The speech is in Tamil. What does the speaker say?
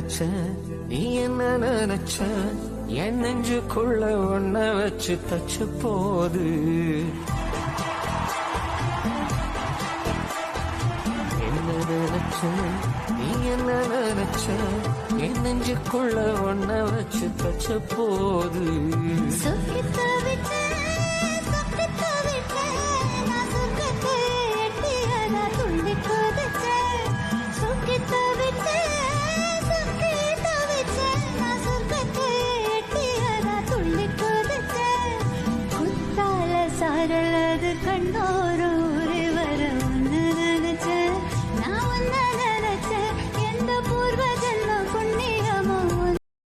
நினைச்ச நீ என்ன நினைச்ச என் நெஞ்சுக்குள்ள ஒன்ன வச்சு தச்ச போது என்ன நினைச்ச நீ என்ன நினைச்ச என் நெஞ்சுக்குள்ள ஒன்ன வச்சு தச்ச போது சொகித்த விட்டு